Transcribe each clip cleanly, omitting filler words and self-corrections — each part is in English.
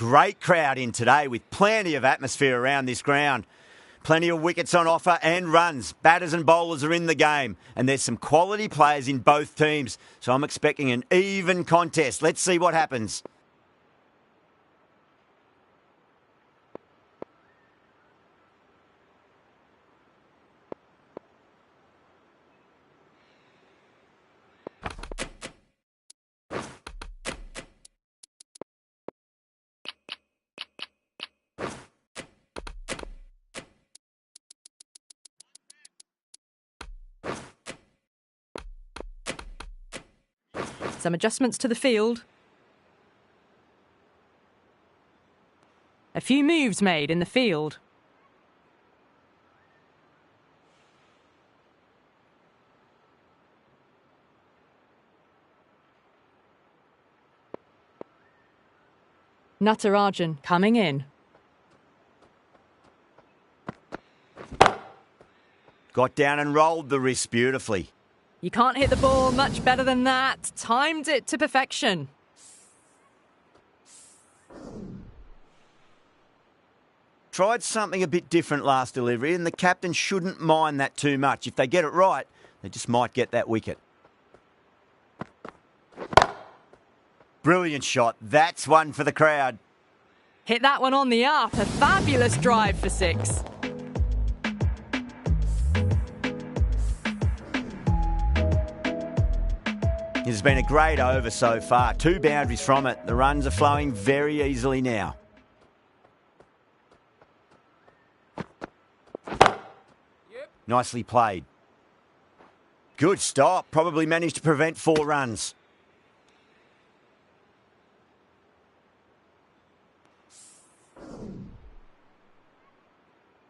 great crowd in today with plenty of atmosphere around this ground. Plenty of wickets on offer and runs. Batters and bowlers are in the game, and there's some quality players in both teams. So I'm expecting an even contest. Let's see what happens. Some adjustments to the field. A few moves made in the field. Natarajan coming in. Got down and rolled the wrist beautifully. You can't hit the ball much better than that. Timed it to perfection. Tried something a bit different last delivery, and the captain shouldn't mind that too much. If they get it right, they just might get that wicket. Brilliant shot. That's one for the crowd. Hit that one on the up. A fabulous drive for 6. It has been a great over so far. 2 boundaries from it. The runs are flowing very easily now. Nicely played. Good stop. Probably managed to prevent 4 runs.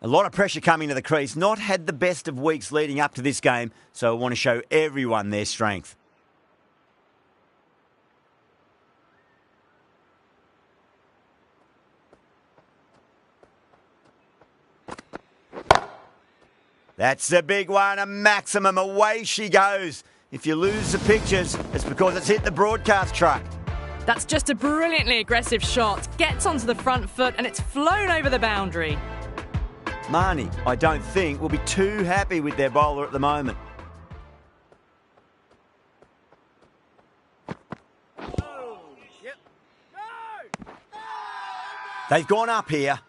A lot of pressure coming to the crease. Not had the best of weeks leading up to this game, so I want to show everyone their strength. That's a big one, a maximum. Away she goes. If you lose the pictures, it's because it's hit the broadcast truck. That's just a brilliantly aggressive shot. Gets onto the front foot and it's flown over the boundary. Marnie, I don't think, will be too happy with their bowler at the moment. They've gone up here.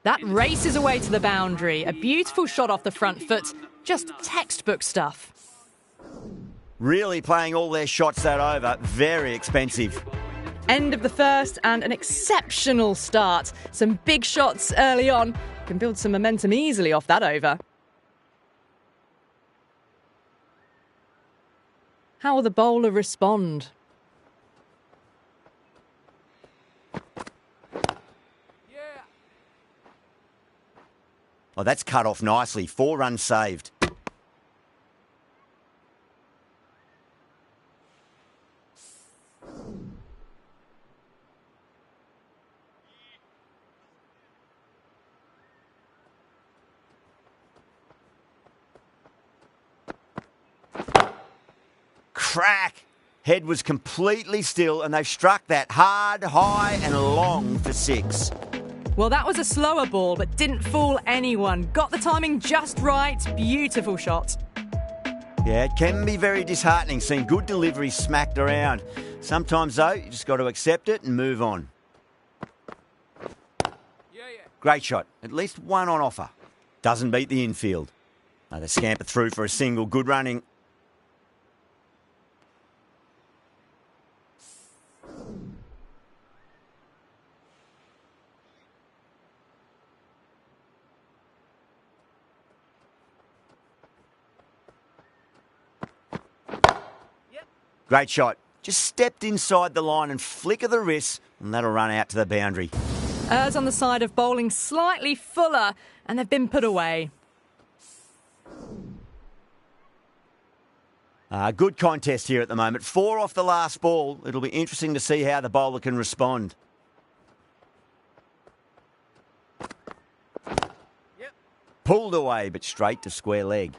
That races away to the boundary. A beautiful shot off the front foot. Just textbook stuff. Really playing all their shots that over. Very expensive. End of the first and an exceptional start. Some big shots early on. Can build some momentum easily off that over. How will the bowler respond? Oh, that's cut off nicely. 4 runs saved. Crack! Head was completely still and they've struck that hard, high and long for 6. Well, that was a slower ball, but didn't fool anyone. Got the timing just right. Beautiful shot. Yeah, it can be very disheartening seeing good delivery smacked around. Sometimes, though, you just got to accept it and move on. Great shot. At least one on offer. Doesn't beat the infield. No, they scamper through for a single. Good running. Great shot. Just stepped inside the line and flick of the wrist, and that'll run out to the boundary. Errs on the side of bowling slightly fuller, and they've been put away. Good contest here at the moment. 4 off the last ball. It'll be interesting to see how the bowler can respond. Pulled away, but straight to square leg.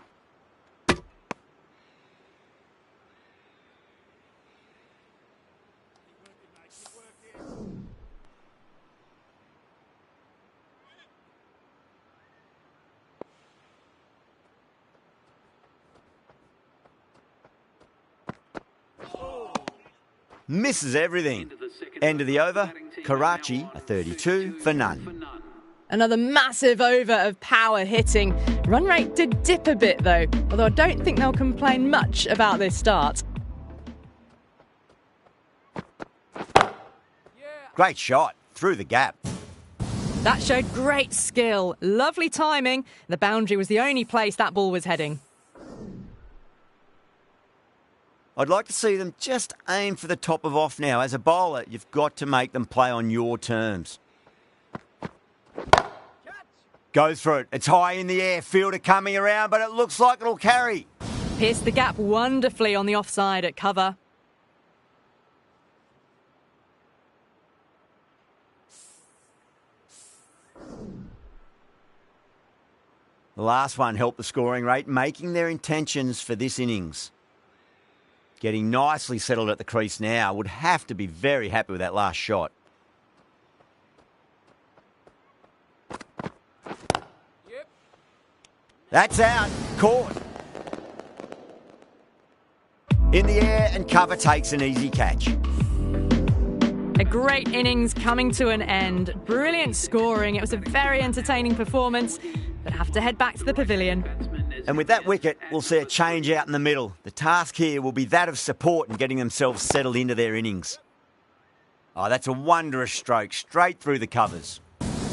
Misses everything. End of the over. Karachi, a 32 for none. Another massive over of power hitting. Run rate did dip a bit though, although I don't think they'll complain much about this start. Great shot. Through the gap. That showed great skill. Lovely timing. The boundary was the only place that ball was heading. I'd like to see them just aim for the top of off now. As a bowler, you've got to make them play on your terms. Goes for it. It's high in the air. Fielder coming around, but it looks like it'll carry. Pierced the gap wonderfully on the offside at cover. The last one helped the scoring rate, making their intentions for this innings. Getting nicely settled at the crease now. Would have to be very happy with that last shot. That's out. Caught. In the air and cover takes an easy catch. A great innings coming to an end. Brilliant scoring. It was a very entertaining performance, but have to head back to the pavilion. And with that wicket, we'll see a change out in the middle. The task here will be that of support and getting themselves settled into their innings. Oh, that's a wondrous stroke, straight through the covers.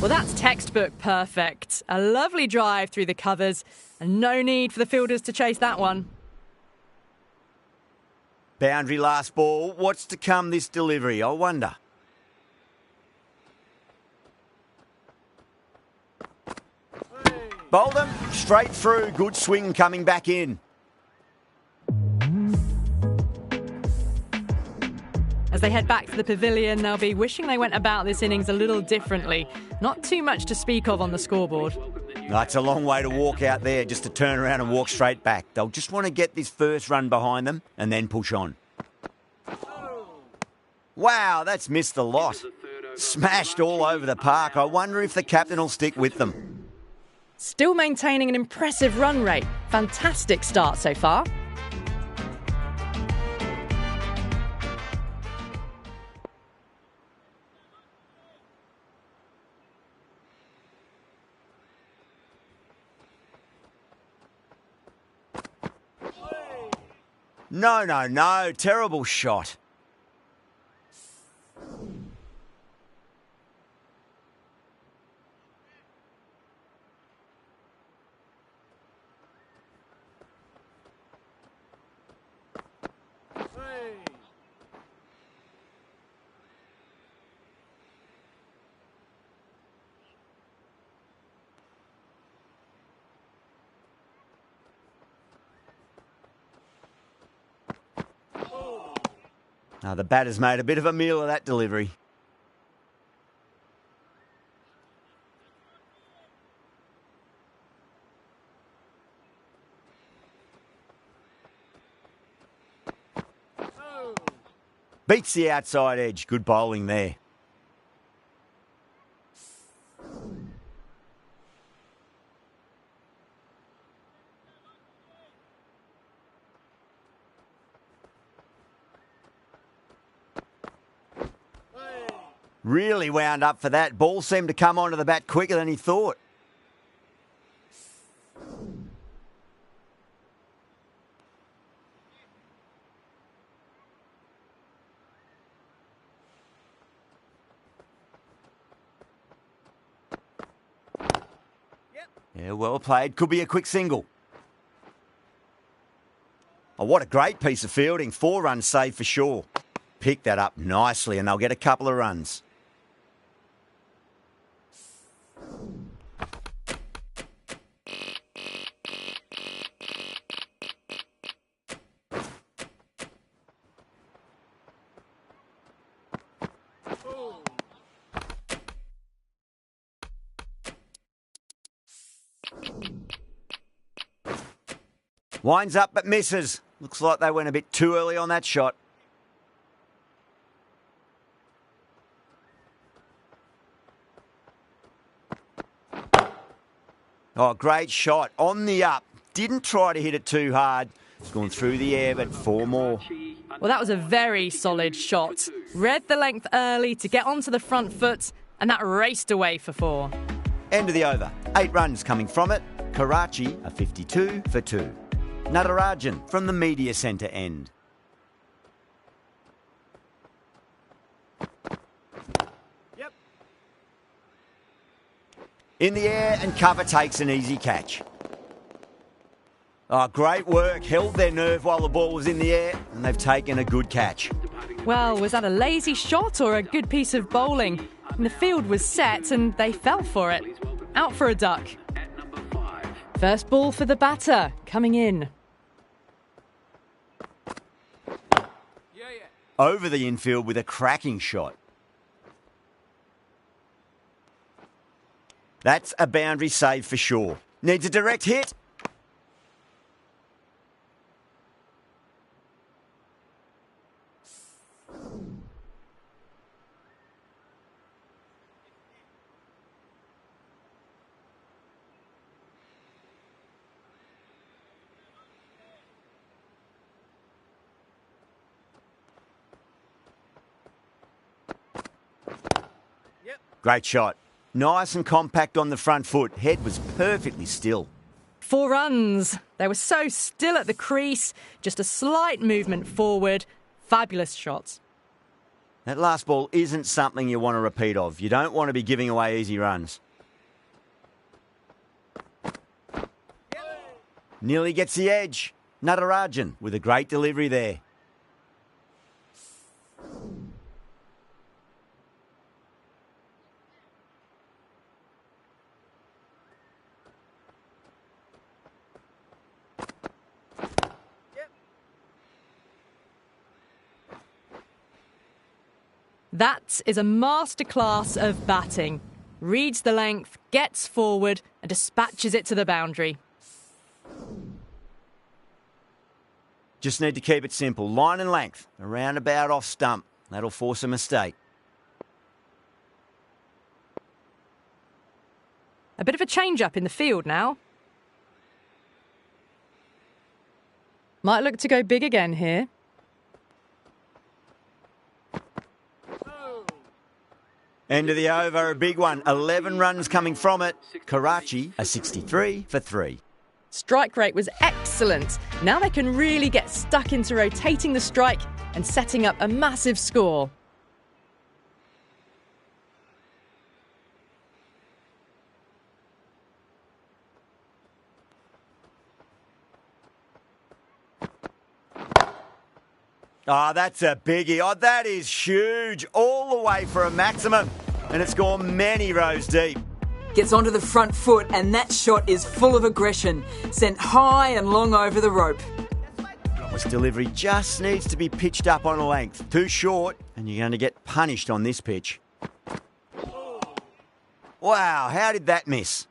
Well, that's textbook perfect. A lovely drive through the covers, and no need for the fielders to chase that one. Boundary last ball. What's to come this delivery, I wonder? Bowled them straight through. Good swing coming back in. As they head back to the pavilion, they'll be wishing they went about this innings a little differently. Not too much to speak of on the scoreboard. That's a long way to walk out there just to turn around and walk straight back. They'll just want to get this first run behind them and then push on. Wow, that's missed the lot. Smashed all over the park. I wonder if the captain will stick with them. Still maintaining an impressive run rate. Fantastic start so far. No. Terrible shot. Now the batter's made a bit of a meal of that delivery. Beats the outside edge. Good bowling there. Really wound up for that. Ball seemed to come onto the bat quicker than he thought. Yeah, well played. Could be a quick single. Oh, what a great piece of fielding. 4 runs saved for sure. Pick that up nicely and they'll get a couple of runs. Winds up but misses. Looks like they went a bit too early on that shot. Oh, great shot. On the up. Didn't try to hit it too hard. It's gone through the air, but 4 more. Well, that was a very solid shot. Read the length early to get onto the front foot, and that raced away for 4. End of the over. 8 runs coming from it. Karachi, a 52 for 2. Natarajan from the media centre end. Yep. In the air, and cover takes an easy catch. Oh, great work. Held their nerve while the ball was in the air, and they've taken a good catch. Well, was that a lazy shot or a good piece of bowling? And the field was set and they fell for it. Out for a duck. First ball for the batter, coming in. Over the infield with a cracking shot. That's a boundary save for sure. Needs a direct hit. Great shot. Nice and compact on the front foot. Head was perfectly still. 4 runs. They were so still at the crease. Just a slight movement forward. Fabulous shots. That last ball isn't something you want to repeat of. You don't want to be giving away easy runs. Nearly gets the edge. Natarajan with a great delivery there. That is a masterclass of batting. Reads the length, gets forward and dispatches it to the boundary. Just need to keep it simple. Line and length. Around about off stump. That'll force a mistake. A bit of a change-up in the field now. Might look to go big again here. End of the over, a big one. 11 runs coming from it. Karachi, a 63 for 3. Strike rate was excellent. Now they can really get stuck into rotating the strike and setting up a massive score. Oh, that's a biggie. Oh, that is huge. All the way for a maximum. And it's gone many rows deep. Gets onto the front foot and that shot is full of aggression. Sent high and long over the rope. This delivery just needs to be pitched up on a length. Too short, and you're going to get punished on this pitch. Wow, how did that miss?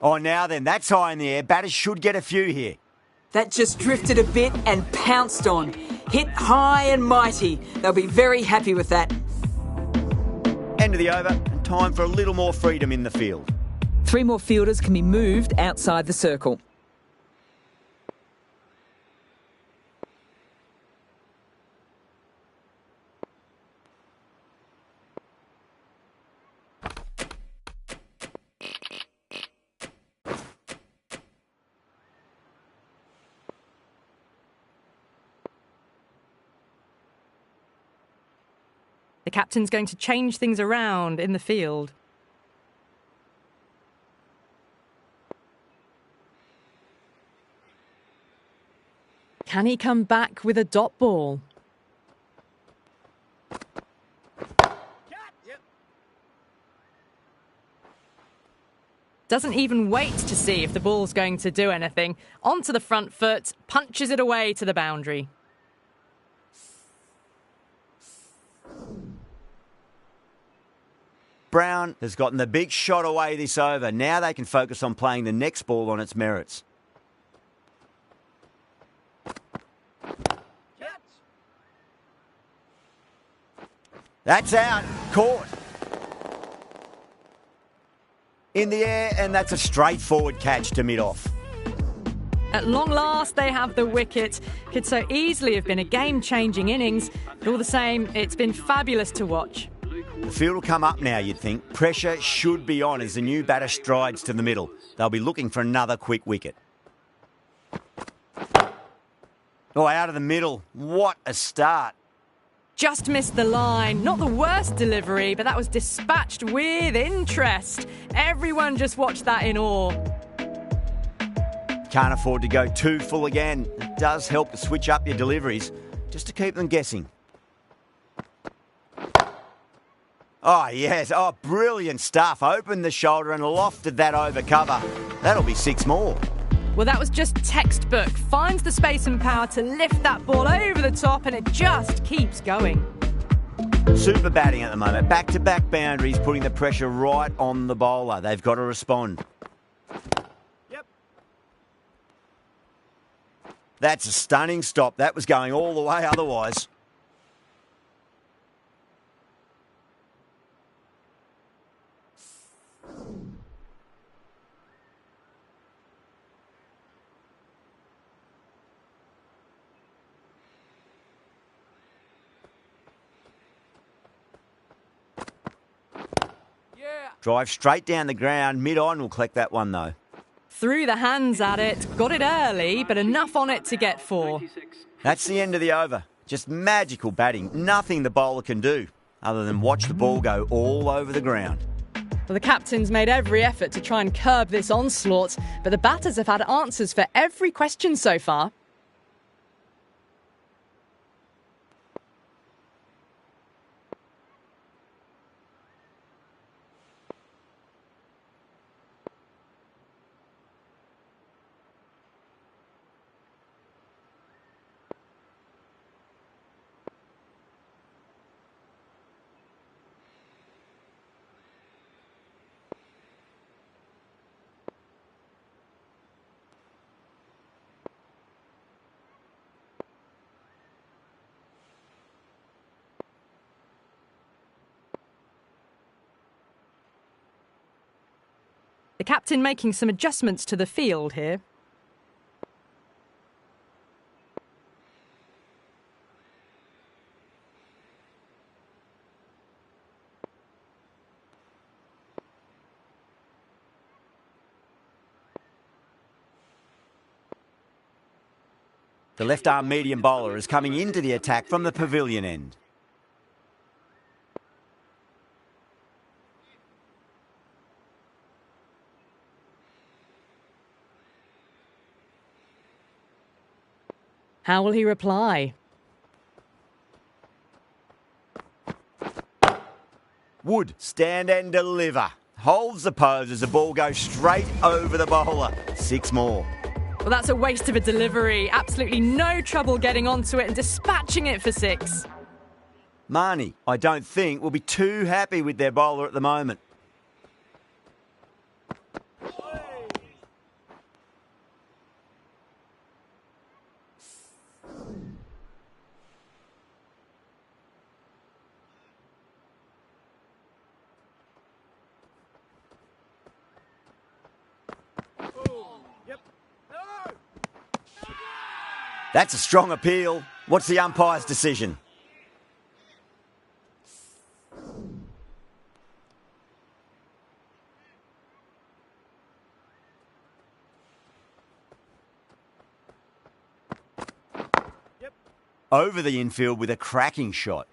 Oh, now then, that's high in the air. Batters should get a few here. That just drifted a bit and pounced on. Hit high and mighty. They'll be very happy with that. End of the over, and time for a little more freedom in the field. 3 more fielders can be moved outside the circle. The captain's going to change things around in the field. Can he come back with a dot ball? Doesn't even wait to see if the ball's going to do anything. Onto the front foot, punches it away to the boundary. Brown has gotten the big shot away this over. Now they can focus on playing the next ball on its merits. That's out. Caught. In the air, and that's a straightforward catch to mid-off. At long last, they have the wicket. Could so easily have been a game-changing innings, but all the same, it's been fabulous to watch. The field will come up now, you'd think. Pressure should be on as the new batter strides to the middle. They'll be looking for another quick wicket. Oh, out of the middle. What a start. Just missed the line. Not the worst delivery, but that was dispatched with interest. Everyone just watched that in awe. Can't afford to go too full again. It does help to switch up your deliveries, just to keep them guessing. Oh, yes. Oh, brilliant stuff. Opened the shoulder and lofted that over cover. That'll be 6 more. Well, that was just textbook. Finds the space and power to lift that ball over the top, and it just keeps going. Super batting at the moment. Back-to-back boundaries, putting the pressure right on the bowler. They've got to respond. Yep. That's a stunning stop. That was going all the way otherwise. Drive straight down the ground. Mid-on will collect that one, though. Threw the hands at it. Got it early, but enough on it to get 4. That's the end of the over. Just magical batting. Nothing the bowler can do other than watch the ball go all over the ground. Well, the captain's made every effort to try and curb this onslaught, but the batters have had answers for every question so far. The captain making some adjustments to the field here. The left-arm medium bowler is coming into the attack from the pavilion end. How will he reply? Wood, stand and deliver. Holds the pose as the ball goes straight over the bowler. 6 more. Well, that's a waste of a delivery. Absolutely no trouble getting onto it and dispatching it for 6. Marnie, I don't think, will be too happy with their bowler at the moment. That's a strong appeal. What's the umpire's decision? Over the infield with a cracking shot.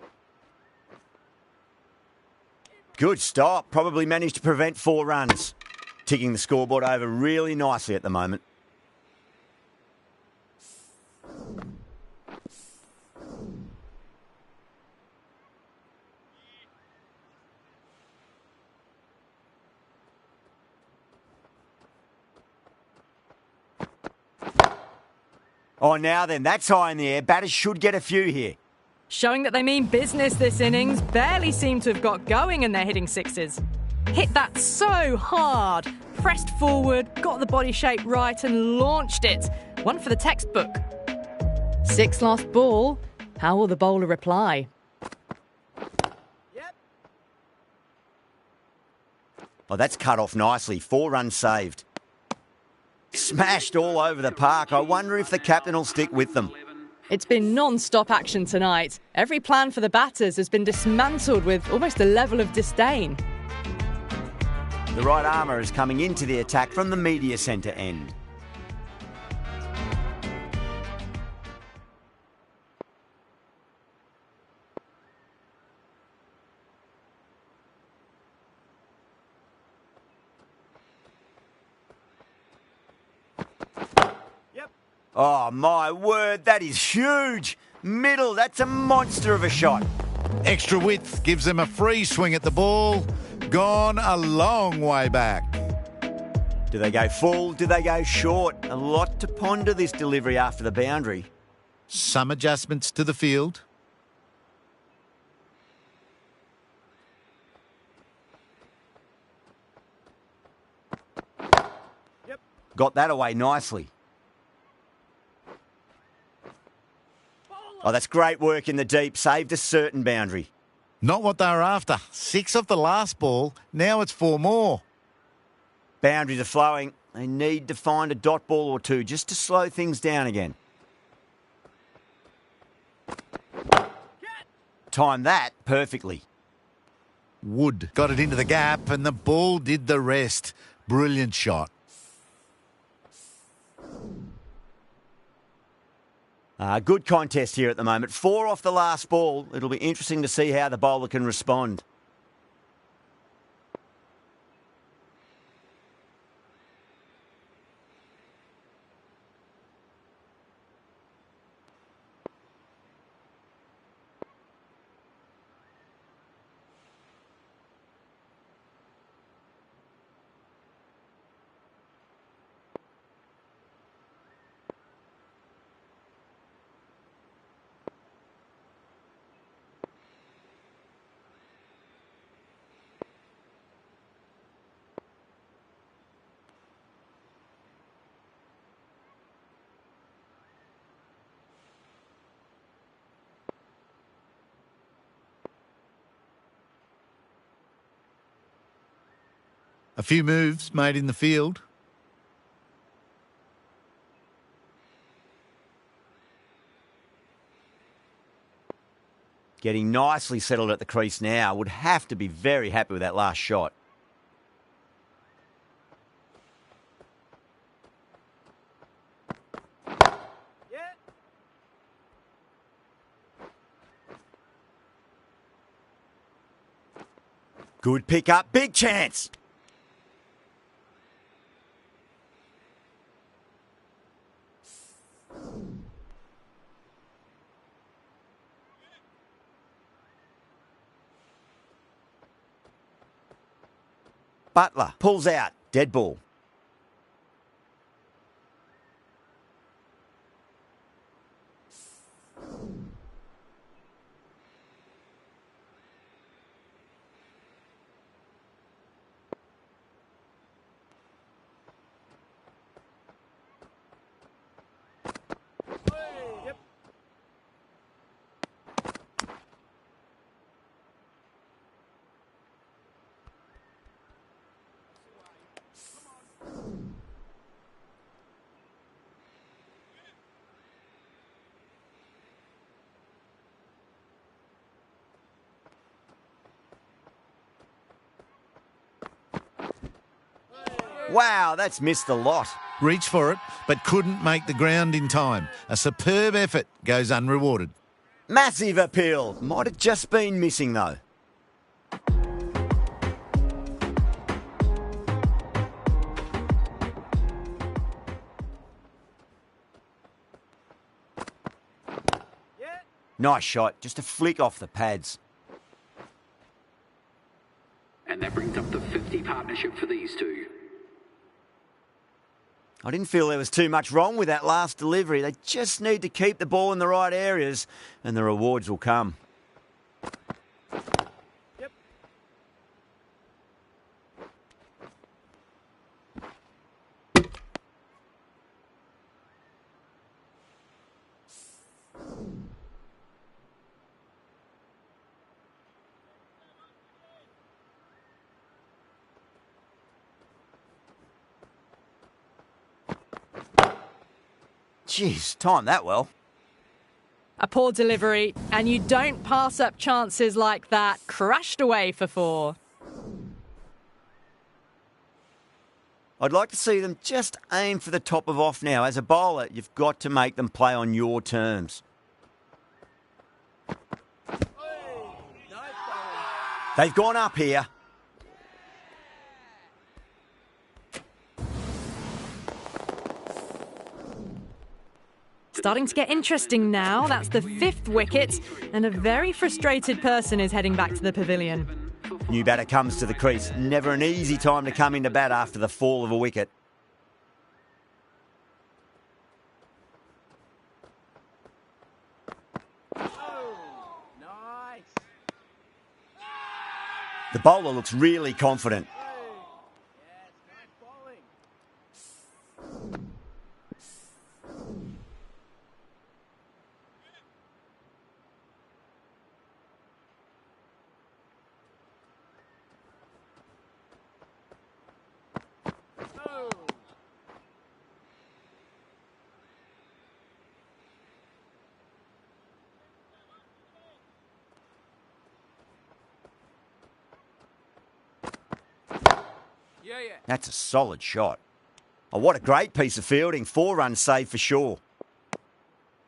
Good stop. Probably managed to prevent 4 runs. Ticking the scoreboard over really nicely at the moment. Oh, now then, that's high in the air. Batters should get a few here. Showing that they mean business this innings. Barely seem to have got going and they're hitting sixes. Hit that so hard. Pressed forward, got the body shape right and launched it. One for the textbook. 6 last ball. How will the bowler reply? Oh, that's cut off nicely. 4 runs saved. Smashed all over the park. I wonder if the captain will stick with them. It's been non-stop action tonight. Every plan for the batters has been dismantled with almost a level of disdain. The right armour is coming into the attack from the media centre end. Oh, my word, that is huge. Middle, that's a monster of a shot. Extra width gives them a free swing at the ball. Gone a long way back. Do they go full? Do they go short? A lot to ponder this delivery after the boundary. Some adjustments to the field. Got that away nicely. Oh, that's great work in the deep. Saved a certain boundary. Not what they were after. 6 off the last ball. Now it's 4 more. Boundaries are flowing. They need to find a dot ball or two just to slow things down again. Timed that perfectly. Wood got it into the gap and the ball did the rest. Brilliant shot. Good contest here at the moment. 4 off the last ball. It'll be interesting to see how the bowler can respond. A few moves made in the field. Getting nicely settled at the crease now. Would have to be very happy with that last shot. Good pick up. Big chance. Butler pulls out. Dead ball. Wow, that's missed a lot. Reached for it, but couldn't make the ground in time. A superb effort goes unrewarded. Massive appeal. Might have just been missing, though. Nice shot. Just a flick off the pads. And that brings up the 50 partnership for these two. I didn't feel there was too much wrong with that last delivery. They just need to keep the ball in the right areas and the rewards will come. Yep. Jeez, timed that well. A poor delivery, and you don't pass up chances like that. Crashed away for 4. I'd like to see them just aim for the top of off now. As a bowler, you've got to make them play on your terms. They've gone up here. Starting to get interesting now. That's the 5th wicket, and a very frustrated person is heading back to the pavilion. New batter comes to the crease. Never an easy time to come into bat after the fall of a wicket. The bowler looks really confident. That's a solid shot. Oh, what a great piece of fielding. 4 runs saved for sure.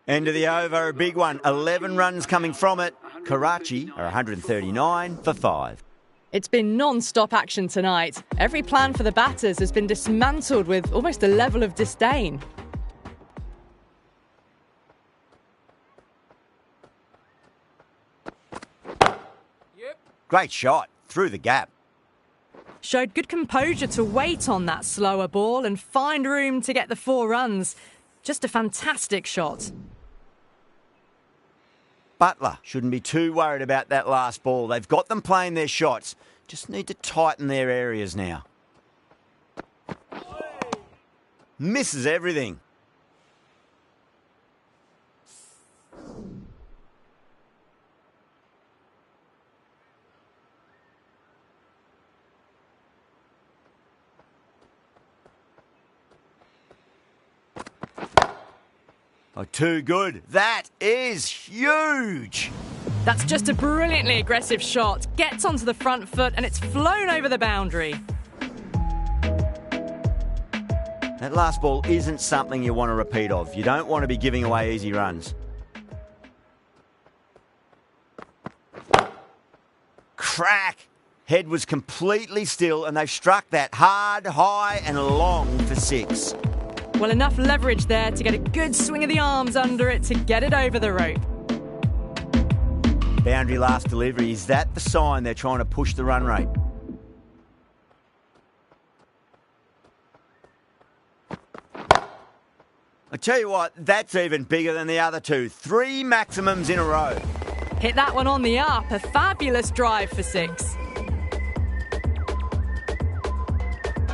End of the over, a big one. 11 runs coming from it. Karachi are 139 for 5. It's been non-stop action tonight. Every plan for the batters has been dismantled with almost a level of disdain. Great shot. Through the gap. Showed good composure to wait on that slower ball and find room to get the 4 runs. Just a fantastic shot. Butler shouldn't be too worried about that last ball. They've got them playing their shots. Just need to tighten their areas now. Misses everything. Oh, too good. That is huge. That's just a brilliantly aggressive shot. Gets onto the front foot and it's flown over the boundary. That last ball isn't something you want to repeat of. You don't want to be giving away easy runs. Crack. Head was completely still and they've struck that hard, high and long for 6. Well, enough leverage there to get a good swing of the arms under it to get it over the rope. Boundary last delivery. Is that the sign they're trying to push the run rate? I tell you what, that's even bigger than the other 2. 3 maximums in a row. Hit that one on the up. A fabulous drive for 6.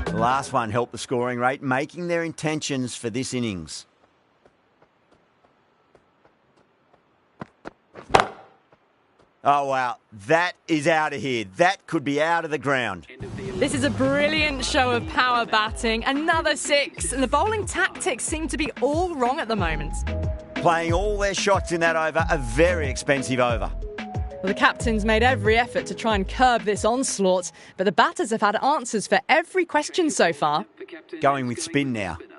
The last one helped the scoring rate, making their intentions for this innings. Oh, wow. That is out of here. That could be out of the ground. This is a brilliant show of power batting. Another 6. And the bowling tactics seem to be all wrong at the moment. Playing all their shots in that over, a very expensive over. Well, the captain's made every effort to try and curb this onslaught, but the batters have had answers for every question so far. captain Going is with spin the now. spinner.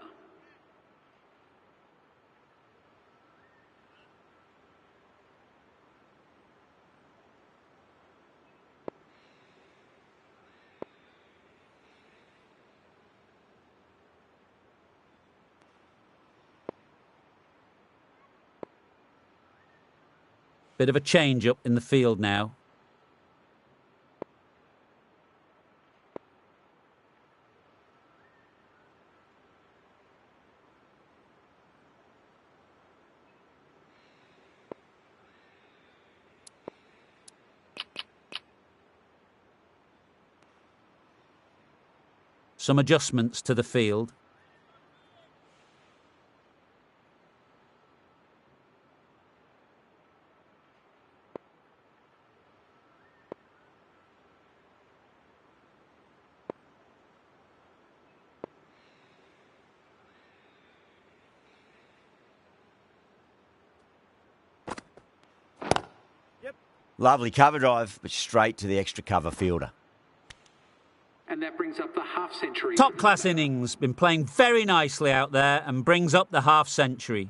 Bit of a change-up in the field now. Some adjustments to the field. Lovely cover drive, but straight to the extra cover fielder. And that brings up the half century. Top class innings, been playing very nicely out there and brings up the half century.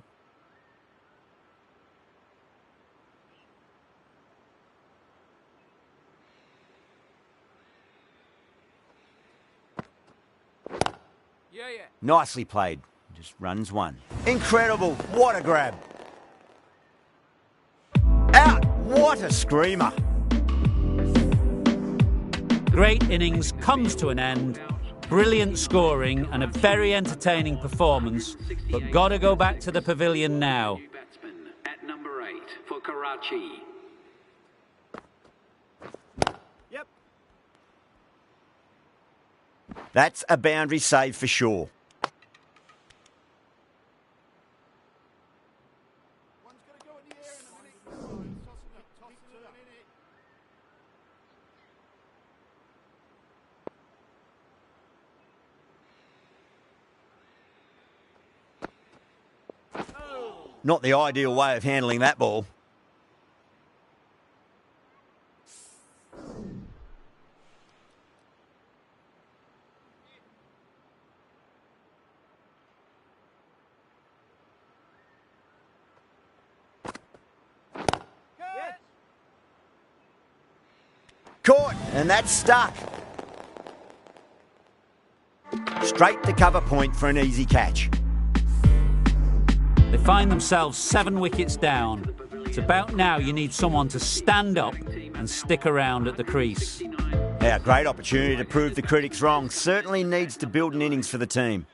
Nicely played. Just runs one. Incredible. What a grab. Out. What a screamer. Great innings comes to an end. Brilliant scoring and a very entertaining performance, but got to go back to the pavilion now. New batsman at number 8 for Karachi. That's a boundary save for sure. Not the ideal way of handling that ball. Caught, and that's stuck. Straight to cover point for an easy catch. They find themselves 7 wickets down. It's about now you need someone to stand up and stick around at the crease. Yeah, great opportunity to prove the critics wrong. Certainly needs to build an innings for the team.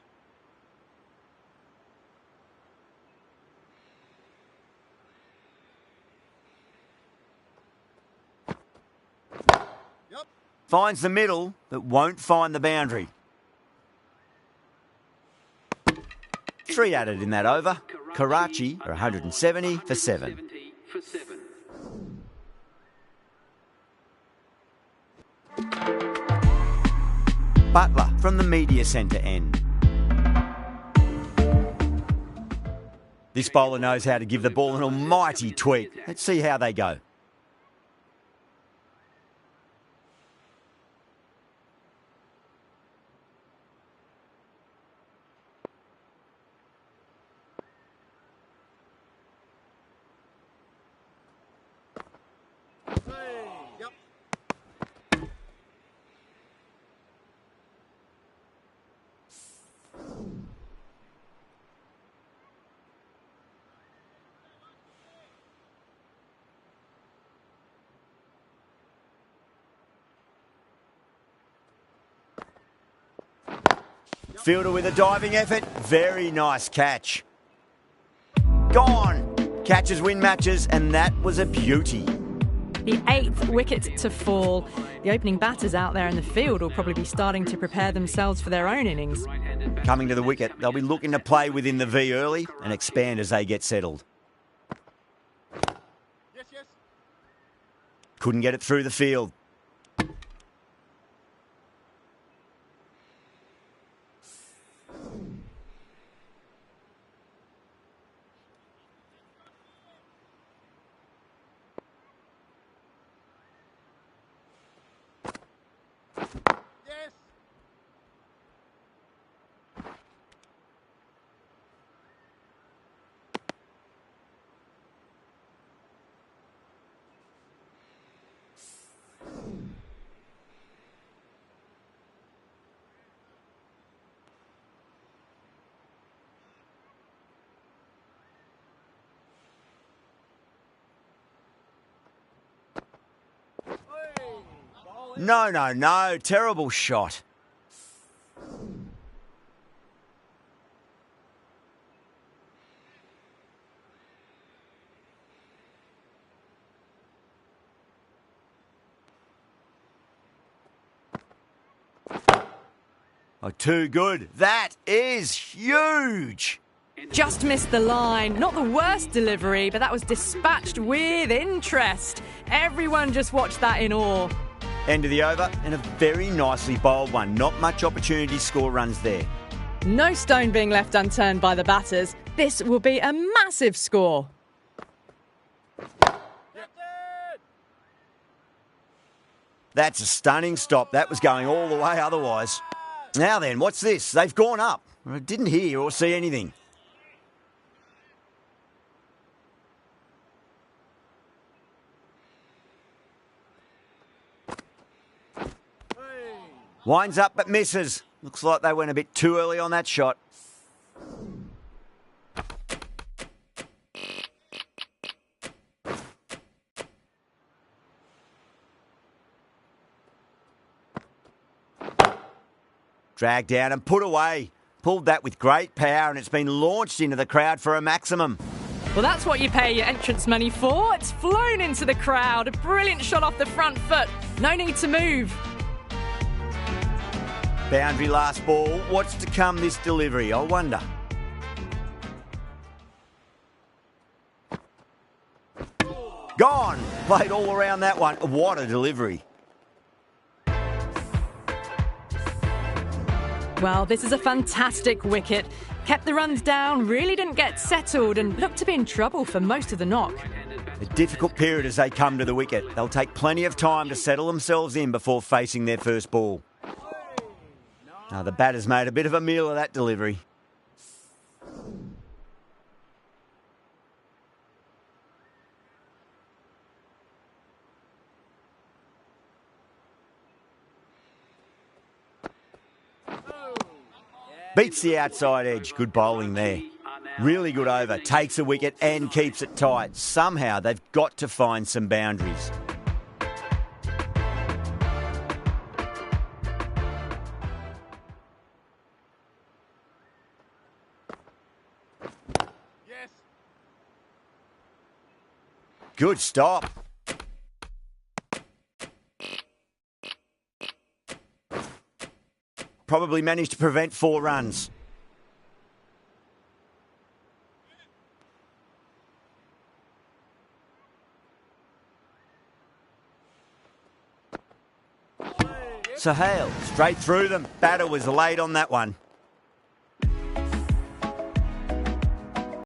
Finds the middle, but won't find the boundary. 3 added in that over. Karachi are 170 for 7. Butler from the media centre end. This bowler knows how to give the ball an almighty tweak. Let's see how they go. Fielder with a diving effort. Very nice catch. Gone. Catches win matches, and that was a beauty. The 8th wicket to fall. The opening batters out there in the field will probably be starting to prepare themselves for their own innings. Coming to the wicket, they'll be looking to play within the V early and expand as they get settled. Couldn't get it through the field. No, no, no. Terrible shot. Oh, too good. That is huge. Just missed the line. Not the worst delivery, but that was dispatched with interest. Everyone just watched that in awe. End of the over, and a very nicely bowled one. Not much opportunity to score runs there. No stone being left unturned by the batters. This will be a massive score. That's a stunning stop. That was going all the way otherwise. Now then, what's this? They've gone up. I didn't hear or see anything. Winds up but misses. Looks like they went a bit too early on that shot. Dragged down and put away. Pulled that with great power and it's been launched into the crowd for a maximum. Well, that's what you pay your entrance money for. It's flown into the crowd. A brilliant shot off the front foot. No need to move. Boundary last ball. What's to come this delivery, I wonder. Gone. Played all around that one. What a delivery. Well, this is a fantastic wicket. Kept the runs down, really didn't get settled and looked to be in trouble for most of the knock. A difficult period as they come to the wicket. They'll take plenty of time to settle themselves in before facing their first ball. Now, the batter's made a bit of a meal of that delivery. Beats the outside edge. Good bowling there. Really good over. Takes a wicket and keeps it tight. Somehow they've got to find some boundaries. Good stop. Probably managed to prevent 4 runs. Sahel, straight through them. Batter was late on that one.